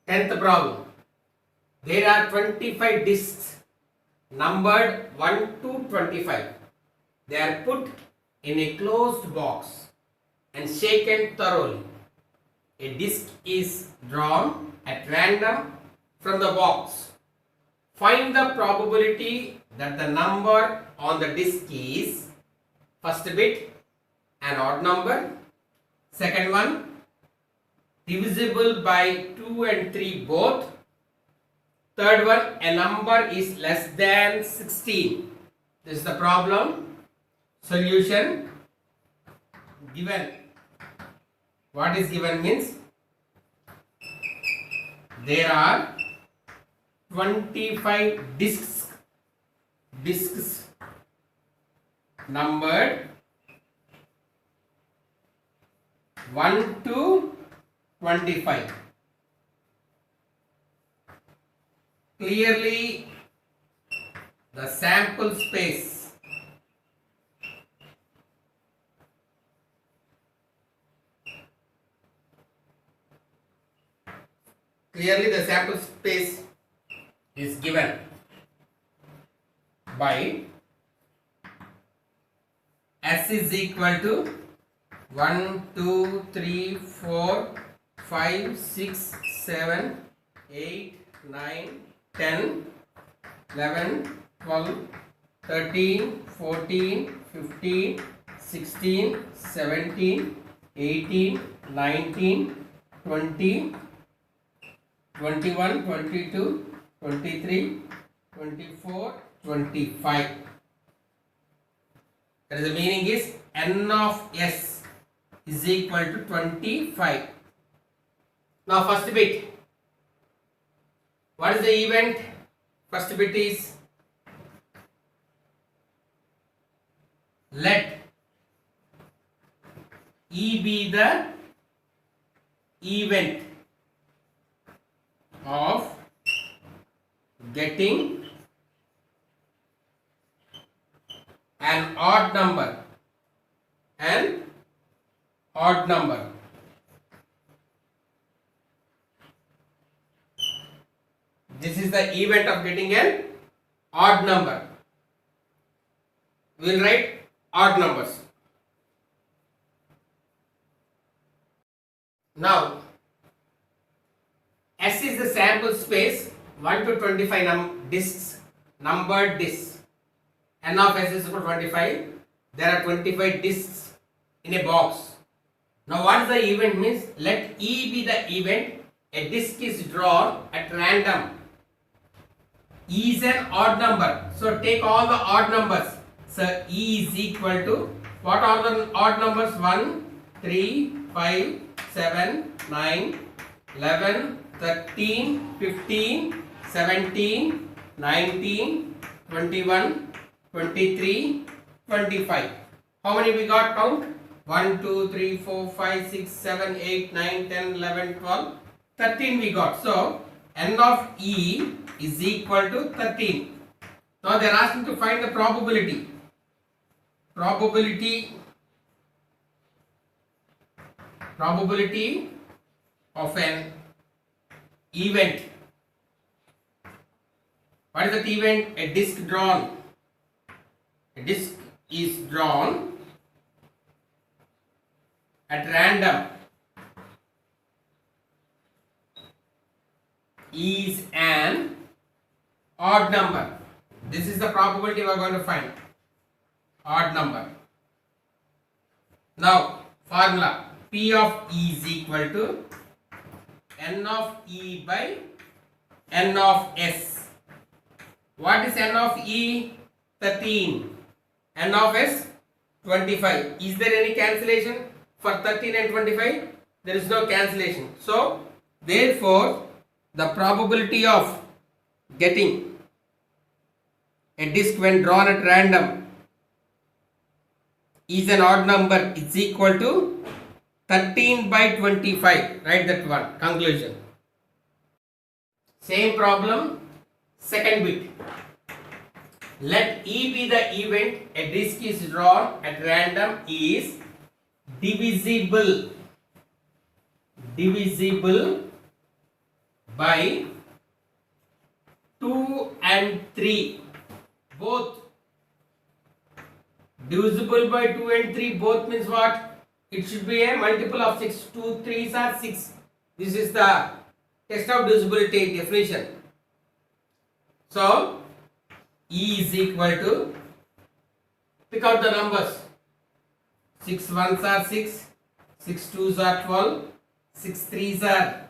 10th problem. There are 25 discs numbered 1 to 25. They are put in a closed box and shaken thoroughly. A disc is drawn at random from the box. Find the probability that the number on the disc is, first bit, an odd number, second one, divisible by 2 and 3 both, third one, a number is less than 16. This is the problem. Solution given. What is given means there are 25 discs numbered 1 to 25. Clearly the sample space is given by S is equal to 1, 2, 3, 4, 5, 6, 7, 8, 9, 10, 11, 12, 13, 14, 15, 16, 17, 18, 19, 20, 21, 22, 23, 24, 25. That is the meaning is n of s is equal to 25. Now first bit. What is the event? First bit is let E be the event of getting an odd number. This is the event of getting an odd number. We will write odd numbers. Now S is the sample space 1 to 25 discs, numbered discs. N of S is equal to 25. There are 25 discs in a box. Now what is the event means? Let E be the event. A disc is drawn at random. E is an odd number. So take all the odd numbers. So E is equal to, what are the odd numbers? 1, 3, 5, 7, 9, 11, 13, 15, 17, 19, 21, 23, 25. How many we got? Count. 1, 2, 3, 4, 5, 6, 7, 8, 9, 10, 11, 12, 13 we got. So n of E is equal to 13. Now they are asking to find the probability. Probability of an event. What is that event? A disc drawn. A disc is drawn at random. Is an odd number. This is the probability we are going to find. Odd number. Now formula P of E is equal to n of E by n of S. What is n of E? 13. N of S? 25. Is there any cancellation for 13 and 25? There is no cancellation. So therefore the probability of getting a disc when drawn at random is an odd number is equal to 13 by 25. Write that one. Conclusion. Same problem. Second bit. Let E be the event. A disc is drawn at random is divisible by 2 and 3 both divisible by 2 and 3 both means what? It should be a multiple of 6. 2 3s are 6. This is the test of divisibility definition. So E is equal to, pick out the numbers. 6 1s are 6, 6 2s are 12, 6 3s are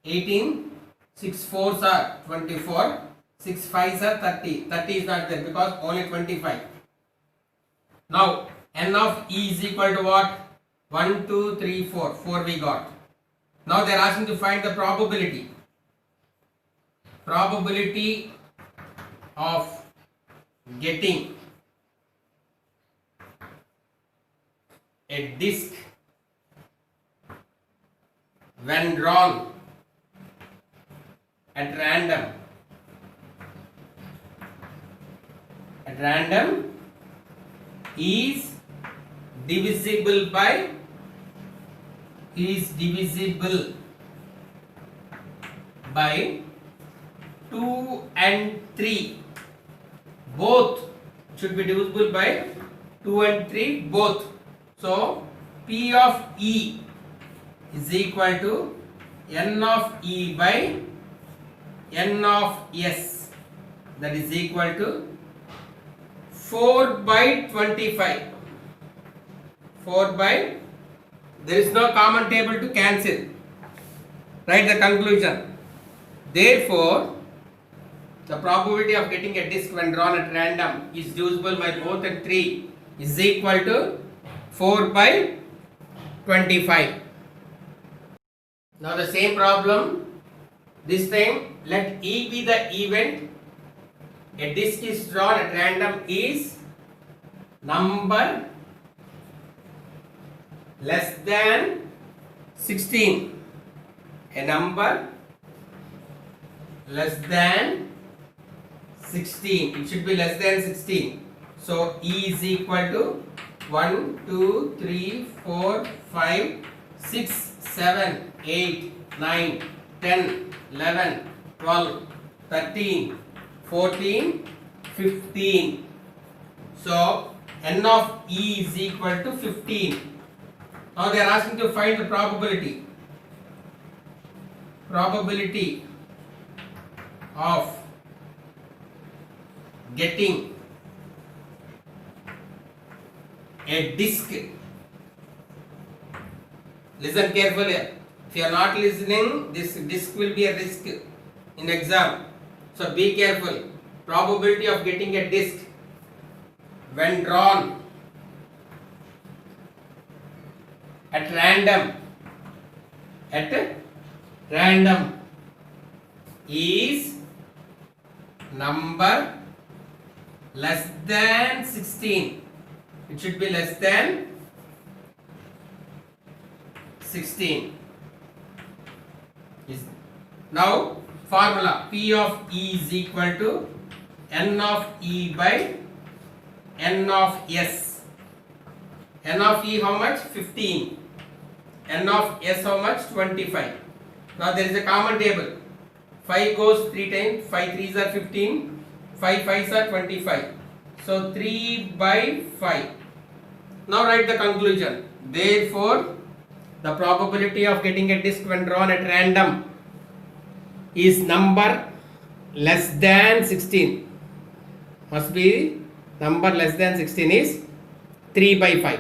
18, 6 4s are 24, 6 5s are 30. 30 is not there because only 25. Now n of E is equal to what? 1 2 3 4. 4 we got. Now they are asking to find the probability. Probability of getting a disc when drawn at random is divisible by 2 and 3 both. Should be divisible by 2 and 3 both. So P of E is equal to N of E by N of S, that is equal to 4 by 25. 4 by, there is no common table to cancel. Write the conclusion. Therefore, the probability of getting a disc when drawn at random is divisible by both and 3 is equal to 4 by 25. Now the same problem. This time let E be the event. A disc is drawn at random is number less than 16. A number less than 16. It should be less than 16. So E is equal to 1, 2, 3, 4, 5, 6, 7, 8, 9, 10, 11, 12, 13, 14, 15. So N of E is equal to 15. Now they are asking to find the probability. Probability of getting a disc. Listen carefully. If you are not listening, this disc will be a risk in exam. So be careful. Probability of getting a disc when drawn at random is number less than 16. It should be less than 16. Now formula P of E is equal to N of E by N of S. N of E how much? 15. N of S how much? 25. Now there is a common table. 5 goes 3 times. 5 3s are 15. 5 5s are 25. So 3 by 5. Now write the conclusion. Therefore, the probability of getting a disc when drawn at random is number less than 16. Must be number less than 16 is 3 by 5.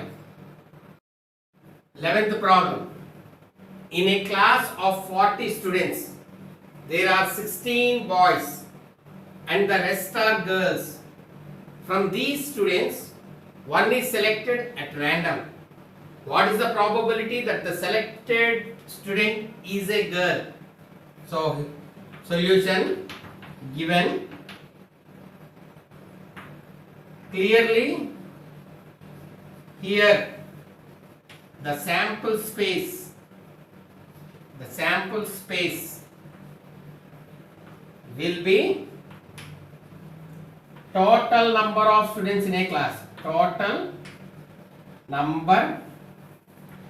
11th problem. In a class of 40 students, there are 16 boys and the rest are girls. From these students, one is selected at random. What is the probability that the selected student is a girl? So, solution given. Clearly, here the sample space will be total number of students in a class. Total number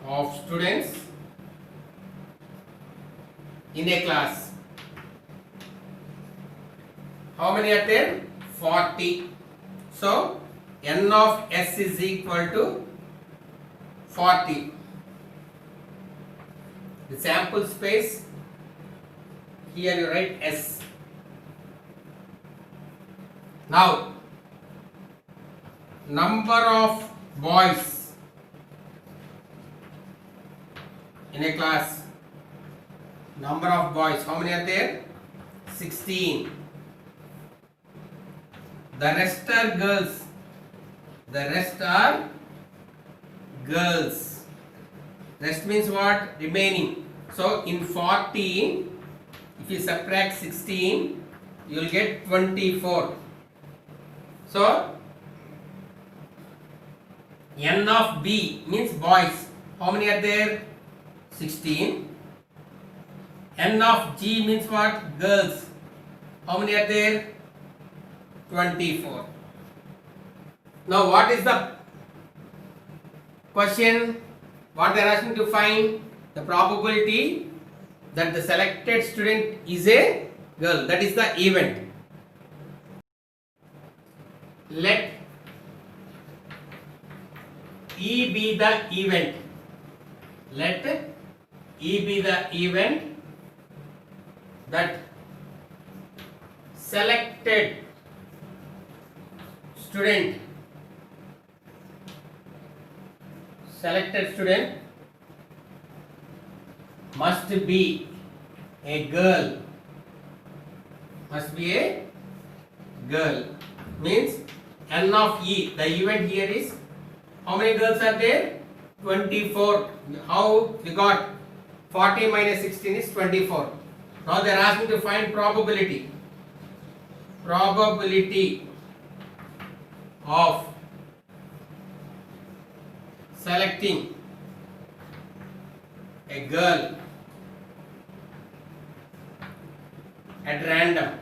of students in a class. How many are there? 40. So n of s is equal to 40. The sample space, here you write S. Now, number of boys in a class. Number of boys, how many are there? 16. The rest are girls. The rest are girls. Rest means what? Remaining. So in 40, if you subtract 16, you will get 24. So n of B means boys. How many are there? 16. N of G means what? Girls. How many are there? 24. Now what is the question? What they are asking to find? The probability that the selected student is a girl. That is the event. Let E be the event. Let E be the event that selected student must be a girl. Must be a girl. Means n of E. The event here is, how many girls are there? 24. How we got 40 minus 16 is 24. Now they are asking to find probability. Probability of selecting a girl at random.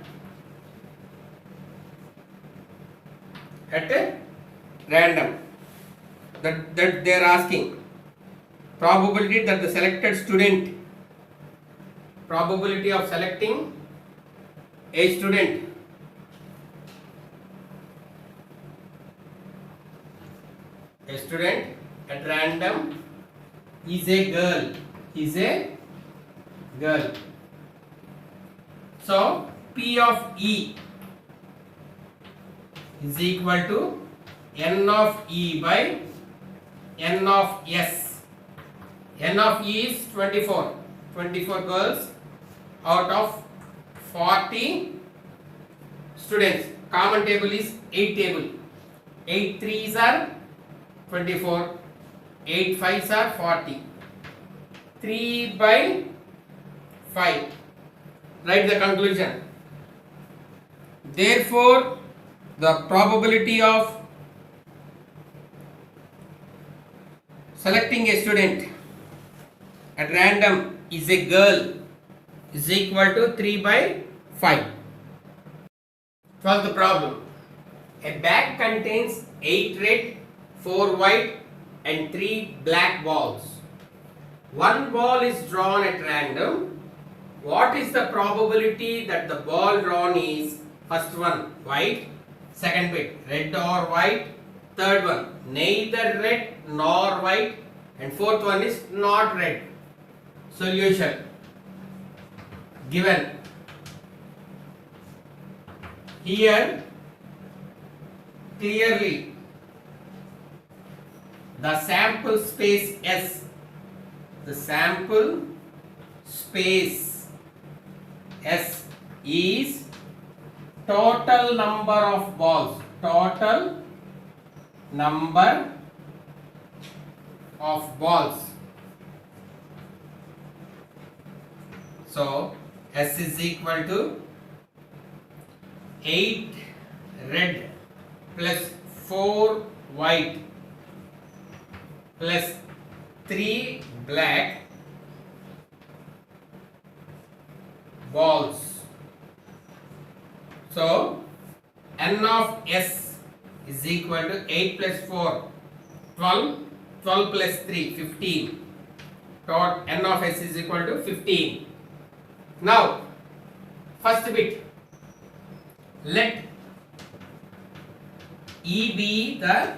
That they are asking probability that the selected student, probability of selecting a student at random is a girl. So P of E is equal to n of E by n of S. N of E is 24. 24 girls out of 40 students. Common table is 8 table. 8 threes are 24. 8 fives are 40. 3 by 5. Write the conclusion. Therefore, the probability of selecting a student at random is a girl is equal to 3 by 5. 12th problem. A bag contains 8 red, 4 white and 3 black balls. One ball is drawn at random. What is the probability that the ball drawn is, first one white, second bit red or white, third one neither red nor white, and fourth one is not red. Solution given. Here clearly the sample space S, the sample space S is total number of balls, total number of balls. So S is equal to 8 red plus 4 white plus 3 black balls. So n of S is equal to 8 plus 4 12, 12 plus 3 15. Dot n of S is equal to 15. Now first bit Let E be the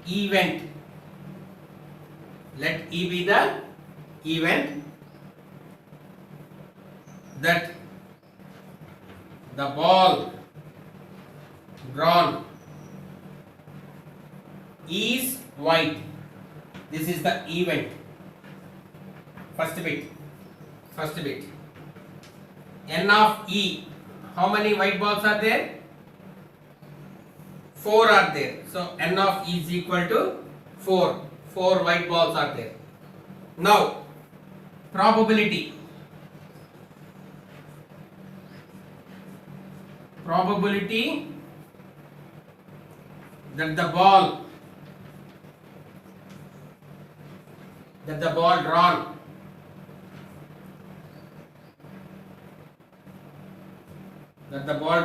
event. Let E be the event that the ball drawn is white. This is the event. First bit. N of E. How many white balls are there? 4 are there. So N of E is equal to 4. 4 white balls are there. Now, probability. Probability that the ball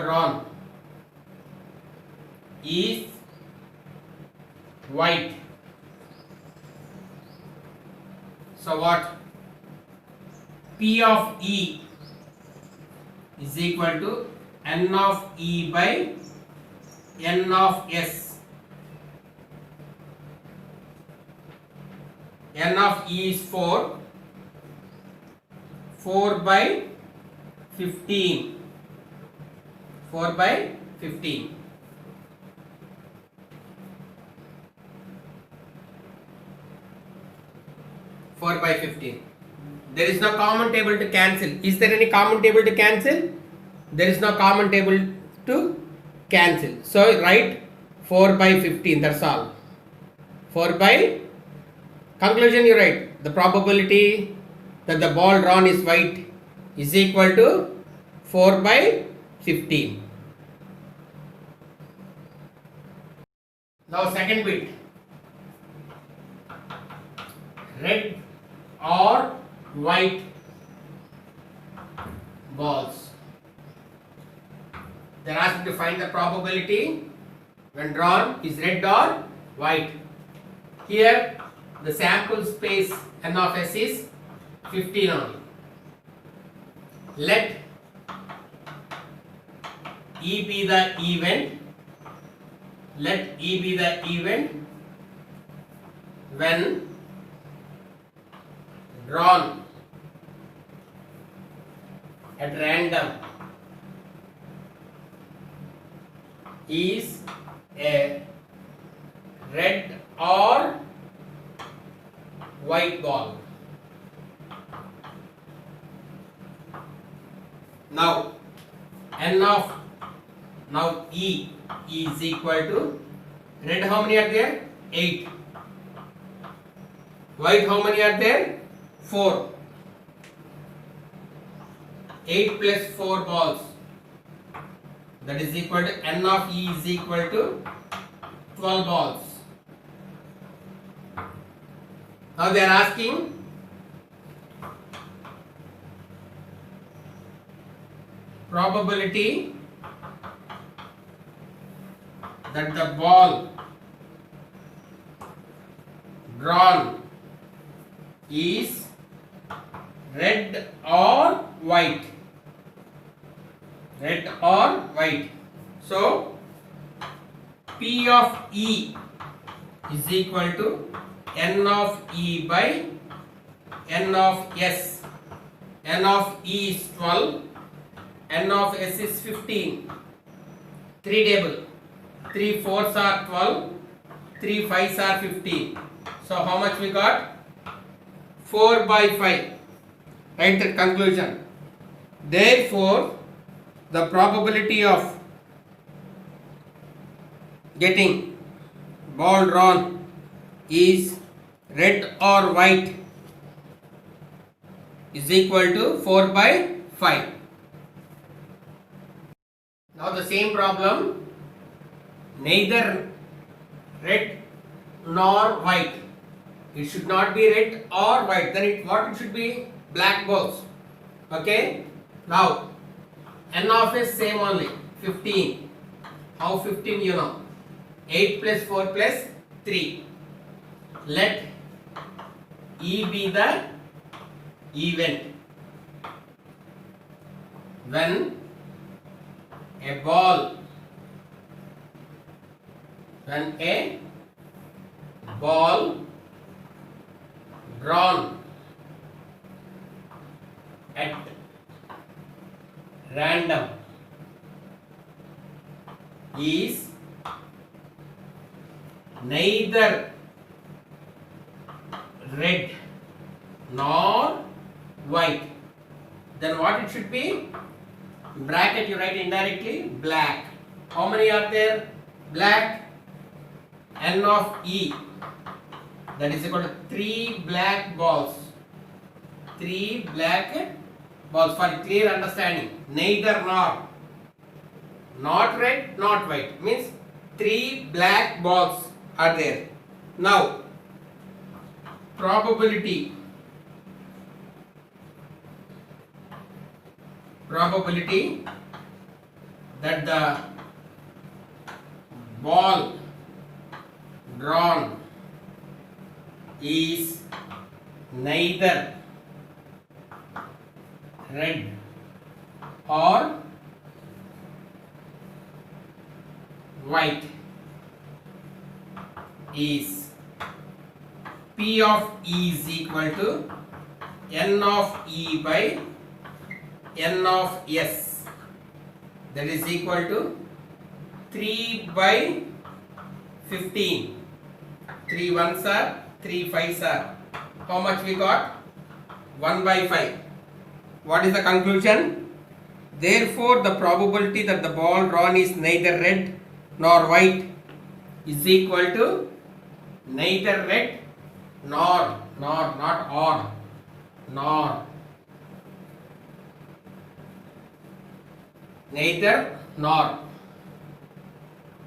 drawn is white. So what? P of E is equal to N of E by N of S. N of E is 4. 4 by 15. 4 by 15. There is no common table to cancel. Is there any common table to cancel? There is no common table to cancel. So write 4 by 15. That's all. 4 by conclusion you write the probability that the ball drawn is white is equal to 4 by 15. Now second bit. Red or white balls. They are asked to find the probability when drawn is red or white. Here the sample space N of S is 15 only. Let E be the event. Let E be the event when drawn at random is a red or white ball. Now E is equal to red. How many are there? 8. White how many are there? 4. 8 plus 4 balls, that is equal to N of E is equal to 12 balls. Now they are asking probability that the ball drawn is red or white. So P of E is equal to N of E by N of S. N of E is 12, N of S is 15. 3 table. 3 4s are 12, 3 5s are 15. So how much we got? 4 by 5. Write the conclusion. Therefore, the probability of getting ball drawn is red or white is equal to 4 by 5. Now the same problem, neither red nor white. It should not be red or white. Then what it should be? Black balls. Okay. Now N of S same only, 15. How 15 you know? 8 plus 4 plus 3. Let E be the event when a ball, when a ball drawn at random is neither red nor white, then what it should be? In bracket you write indirectly black. How many are there? Black, n of e, that is equal to 3 black balls. 3 black balls, for clear understanding. Neither nor, not red, not white, means 3 black balls are there. Now, probability that the ball drawn is neither red or white is P of E is equal to N of E by N of S, that is equal to 3 by 15. 3 ones are, 3 fives are. How much we got? 1 by 5. What is the conclusion? Therefore, the probability that the ball drawn is neither red nor white is equal to neither red nor, not or, nor, neither nor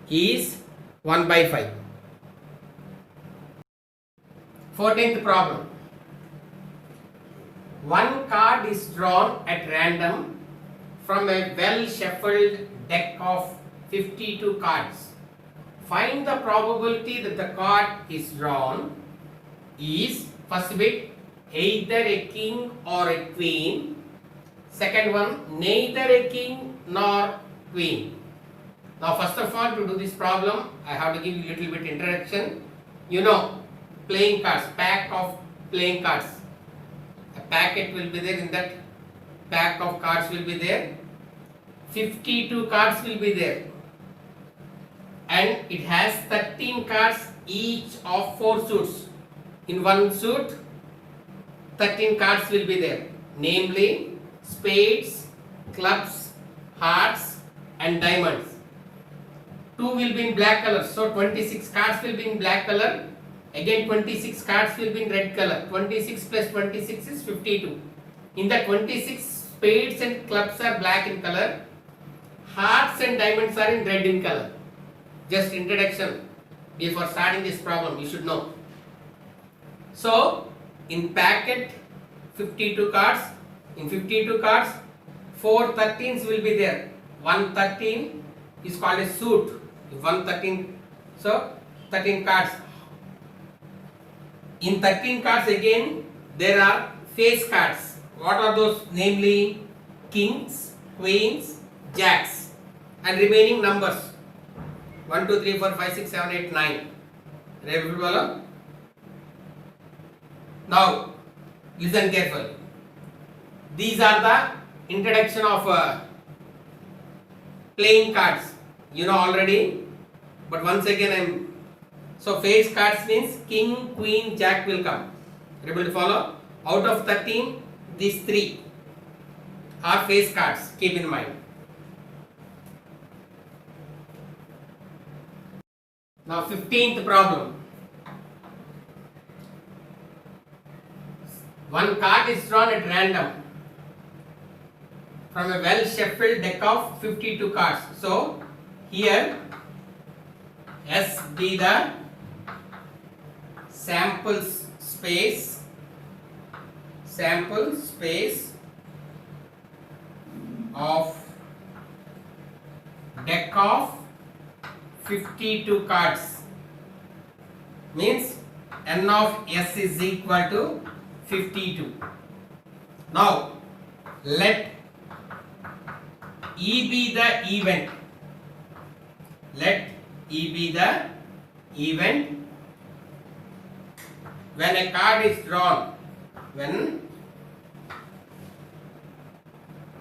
is 1 by 5. 14th problem. One card is drawn at random from a well shuffled deck of 52 cards. Find the probability that the card is drawn is, first bit, either a king or a queen. Second one, neither a king nor queen. Now first of all, to do this problem, I have to give you a little bit introduction. You know, playing cards, pack of playing cards. A packet will be there, in that pack of cards will be there. 52 cards will be there. And it has 13 cards each of 4 suits. In one suit, 13 cards will be there. Namely, spades, clubs, hearts and diamonds. 2 will be in black color. So 26 cards will be in black color. Again 26 cards will be in red color. 26 plus 26 is 52. In the 26, spades and clubs are black in color. Hearts and diamonds are in red in color. Just introduction before starting this problem, you should know. So in packet 52 cards. In 52 cards, 4 13s will be there. 1 13 is called a suit. 1 13, so 13 cards. In 13 cards again, there are face cards. What are those? Namely, kings, queens, jacks, and remaining numbers 1, 2, 3, 4, 5, 6, 7, 8, 9. Everybody follow? Now, listen carefully. These are the introduction of playing cards. You know already, but once again so face cards means king, queen, jack will come. Able to follow? Out of 13, these 3 are face cards. Keep in mind. Now 15th problem. One card is drawn at random from a well shuffled deck of 52 cards. So here S be the sample space of deck of 52 cards, means N of S is equal to 52. Now let E be the event. Let E be the event when a card is drawn. When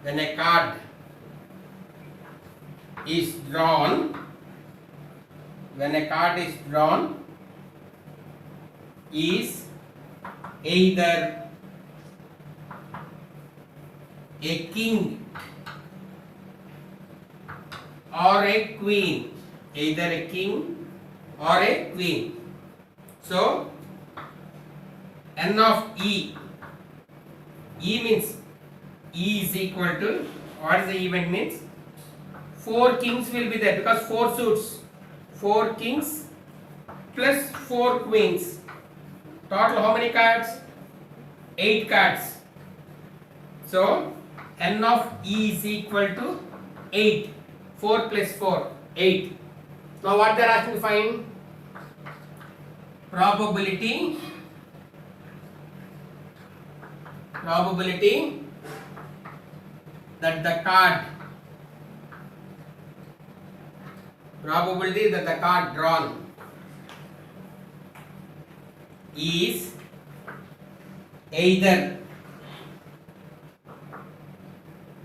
a card is drawn, when a card is drawn, is either a king or a queen, either a king or a queen. So n of E means E is equal to, what is the event means? 4 kings will be there because 4 suits, 4 kings plus 4 queens. Total how many cards? 8 cards. So n of E is equal to 8. 4 plus 4, 8. Now what they are asking to find? Probability that the card drawn is either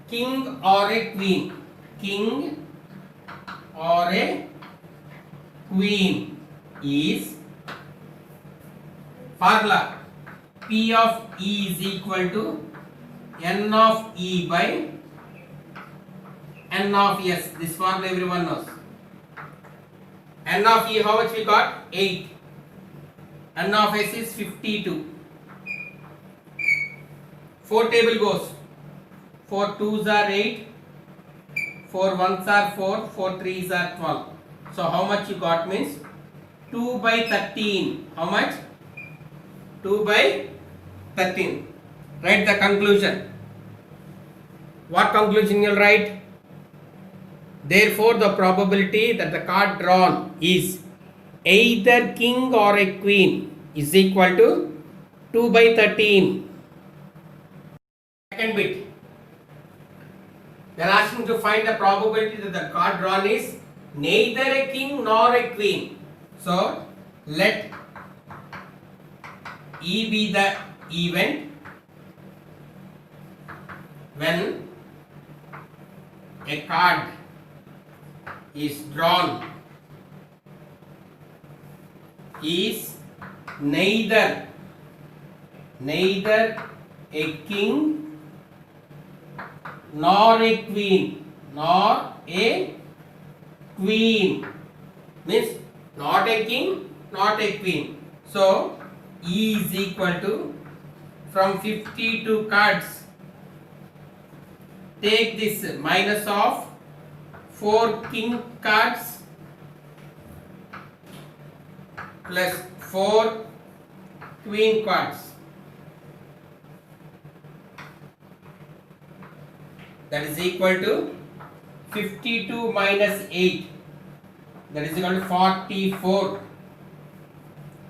king or a queen. King or a queen is formula. P of E is equal to n of E by n of S. This formula everyone knows. N of E, how much we got? 8. N of S is 52. 4 table goes. 4 2s are 8. 4 1s are 4. 4 3s are 12. So how much you got means 2 by 13. How much? 2 by 13. Write the conclusion. What conclusion you will write? Therefore, the probability that the card drawn is either king or a queen is equal to 2 by 13. Second bit. They are asking to find the probability that the card drawn is neither a king nor a queen. So, let E be the event when a card is drawn is neither a king nor a queen, means not a king, not a queen. So E is equal to, from 52 cards, take this minus of 4 king cards plus 4 queen cards. That is equal to 52 minus 8. That is equal to 44.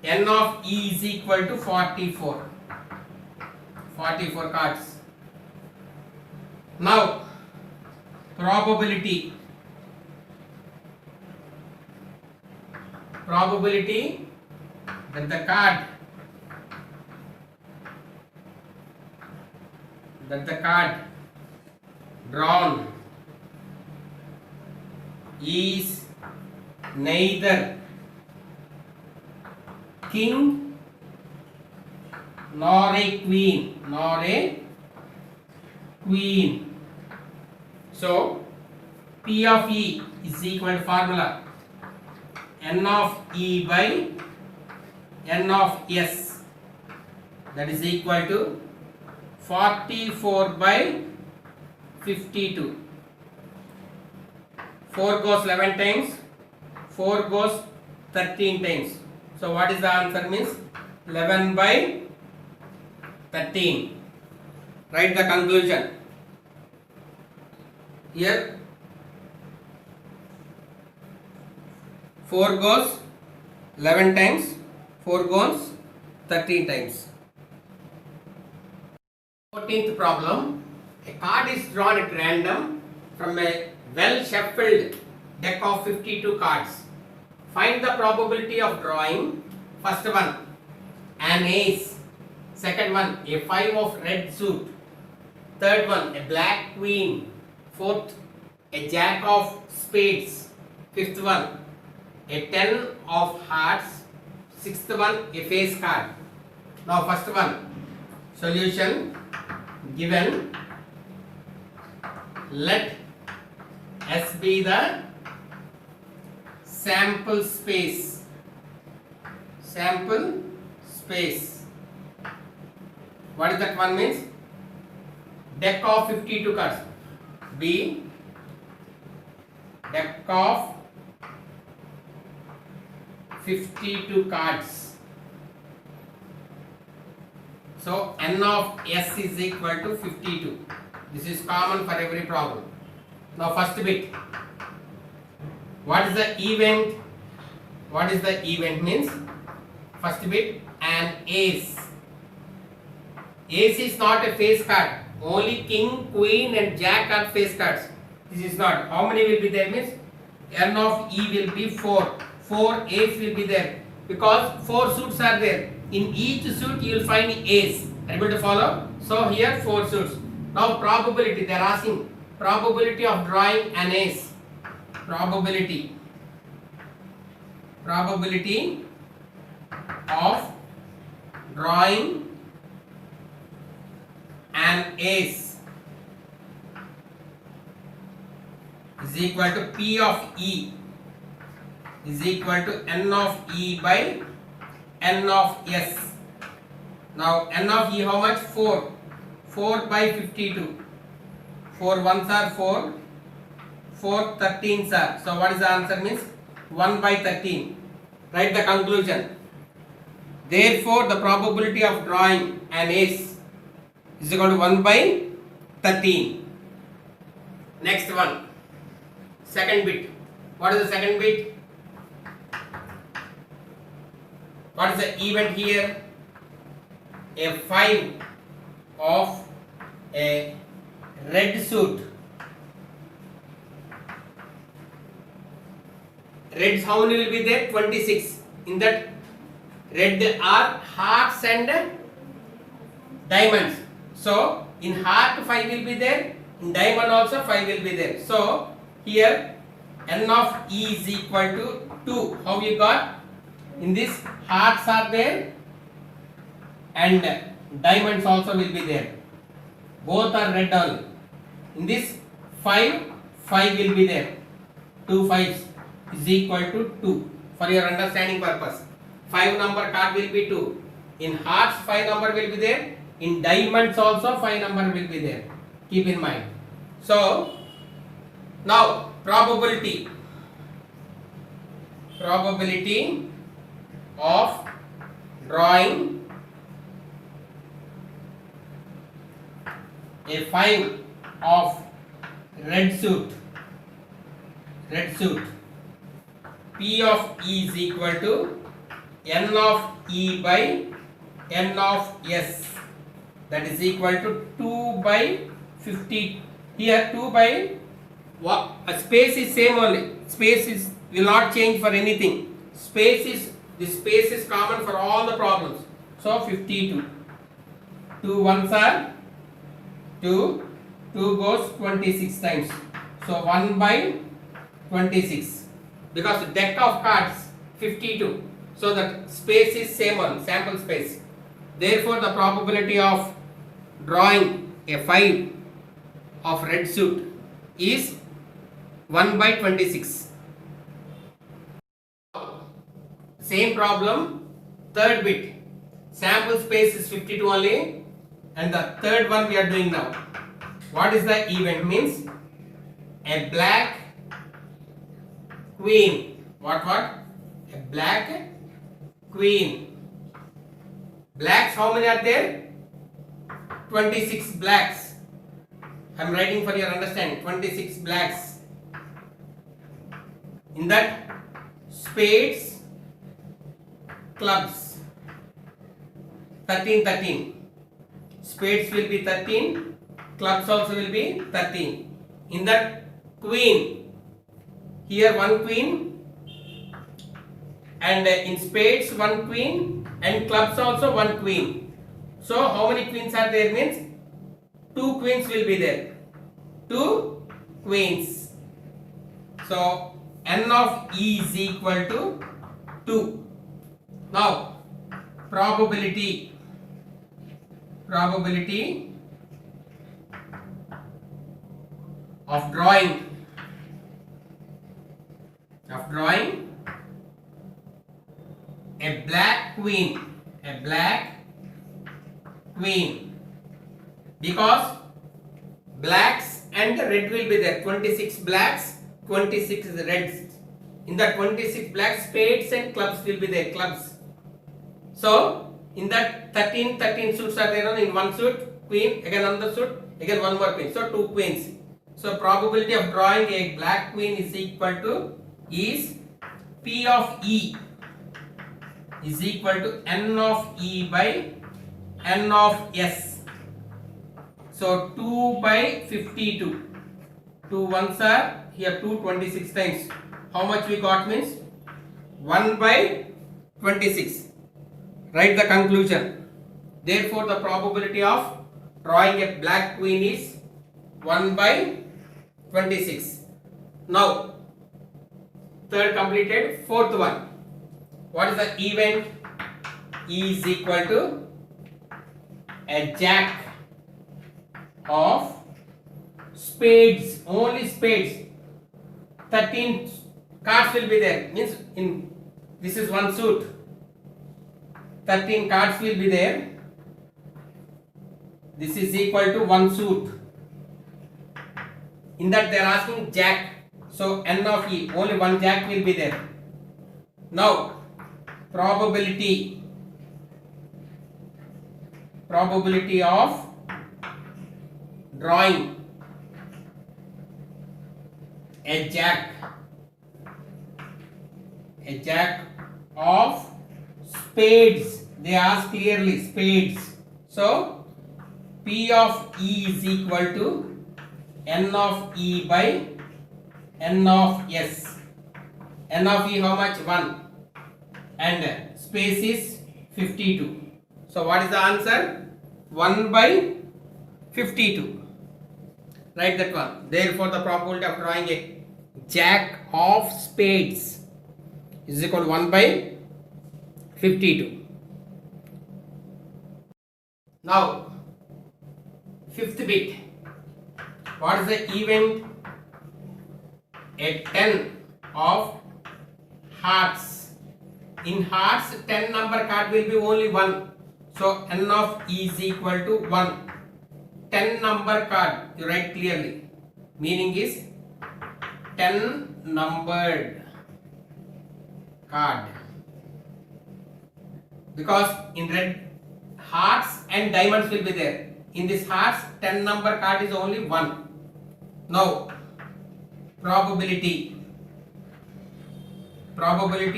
N of E is equal to 44. 44 cards. Now, probability that the card drawn is neither king nor a queen. So P of E is equal to formula n of E by n of S, that is equal to 44 by 52. 4 goes 11 times, 4 goes 13 times. So what is the answer means 11 by 13. Write the conclusion. Here 4 goes 11 times, 4 goes 13 times. 14th problem. A card is drawn at random from a well shuffled deck of 52 cards. Find the probability of drawing. First one, an ace. Second one, a 5 of red suit. Third one, a black queen. Fourth, a jack of spades. Fifth one, a 10 of hearts. Sixth one, a face card. Now first one, solution given. Let S be the sample space. Sample space. What is that one means? Deck of 52 cards. B, deck of 52 cards. So n of S is equal to 52. This is common for every problem. Now first bit. What is the event? What is the event means? First bit, an ace. Ace is not a face card. Only king, queen and jack are face cards. This is not. How many will be there means? N of E will be 4. 4 ace will be there. Because 4 suits are there. In each suit you will find ace. Are you able to follow? So here 4 suits. Now probability. They are asking probability of drawing an ace. Probability of drawing an ace is equal to P of E is equal to N of E by N of S. Now N of E how much? 4. 4 by 52. 4 ones are 4. 4 13s are. So what is the answer means? 1 by 13. Write the conclusion. Therefore the probability of drawing an ace is equal to 1 by 13. Next one. Second bit. What is the second bit? What is the event here? A 5 of a red suit. Reds how many will be there? 26. In that red are hearts and diamonds. So in heart 5 will be there. In diamond also 5 will be there. So here N of E is equal to 2. How you got? In this hearts are there and diamonds also will be there. Both are red only. In this 5 will be there. 2 5s is equal to 2. For your understanding purpose. 5 number card will be 2. In hearts 5 number will be there. In diamonds also 5 number will be there. Keep in mind. So now probability of drawing a 5 of red suit. P of E is equal to N of E by N of S. That is equal to 2 by 50. Here 2 by what? Space is same only. Space is will not change for anything. This space is common for all the problems. So 52. 2 ones are 2. 2 goes 26 times. So 1 by 26. Because the deck of cards 52. So the space is same one, sample space. Therefore the probability of drawing a 5 of red suit is 1 by 26. Same problem, third bit. Sample space is 52 only, and the third one we are doing now. What is the event means? A black queen. What? A black queen. Blacks, how many are there? 26 blacks. I am writing for your understanding. 26 blacks. In that, spades, clubs. 13. Spades will be 13. Clubs also will be 13. In that, queen. Here one queen, and in spades one queen, and clubs also one queen. So how many queens are there? Means 2 queens will be there. 2 queens. So n of E is equal to 2. Now probability of drawing a black queen, because blacks and red will be there. 26 blacks, 26 reds. In the 26 blacks, spades and clubs will be there. Clubs. So in that 13 suits are there. In one suit queen, again another suit, again one more queen. So 2 queens. So probability of drawing a black queen is equal to P of E is equal to N of E by N of S. So 2 by 52. 2 ones are here 2 26 times. How much we got? Means 1 by 26. Write the conclusion. Therefore the probability of drawing a black queen is 1 by 26. Now third completed. Fourth one. What is the event? E is equal to a jack of spades. Only spades. 13 cards will be there. Means in this is one suit. 13 cards will be there. This is equal to one suit. In that they are asking jack. So N of E, only one jack will be there. Now probability of drawing a jack of spades. They ask clearly spades. So P of E is equal to N of E by N of S. N of E how much? 1. And space is 52. So what is the answer? 1 by 52. Write that one. Therefore the probability of drawing a jack of spades is equal to 1 by 52. Now fifth bit. What is the event? A 10 of hearts. In hearts 10 number card will be only 1. So N of E is equal to 1. 10 number card, you write clearly. Meaning is 10 numbered card. Because in red hearts and diamonds will be there. In this hearts 10 number card is only 1. Now probability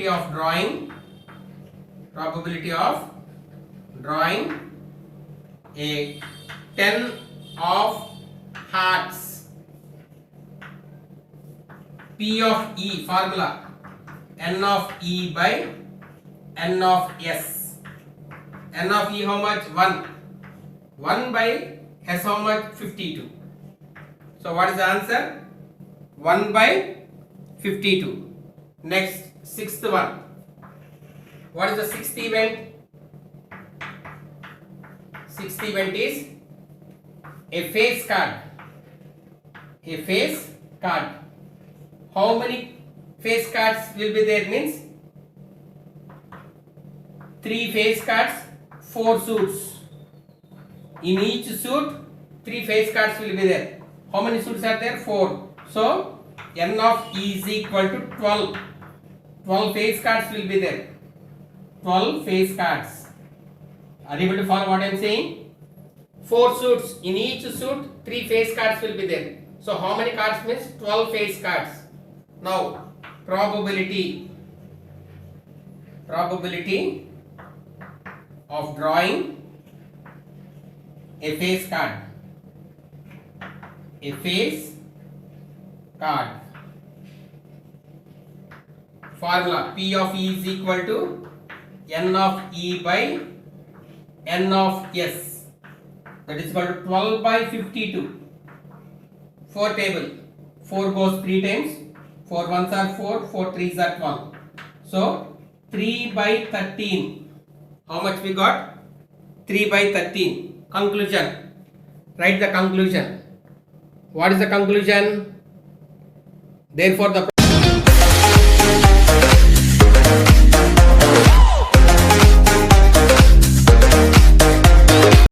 of drawing a 10 of hearts. P of E formula N of E by N of S. N of E how much? 1. 1 by S how much? 52. So what is the answer? 1 by 52. Next, sixth one. What is the sixth event? Sixth event is a face card. A face card. How many face cards will be there? Means 3 face cards, 4 suits. In each suit 3 face cards will be there. How many suits are there? 4. So N of E is equal to 12. 12 face cards will be there. 12 face cards. Are you able to follow what I am saying? 4 suits. In each suit 3 face cards will be there. So how many cards means? 12 face cards. Now probability of drawing a face card. A face card. Formula P of E is equal to N of E by N of S. That is equal to 12 by 52. 4 table. 4 goes 3 times. 4 ones are 4. 4 threes are 12. So 3 by 13. How much we got? 3 by 13. Conclusion. Write the conclusion. What is the conclusion? Therefore, the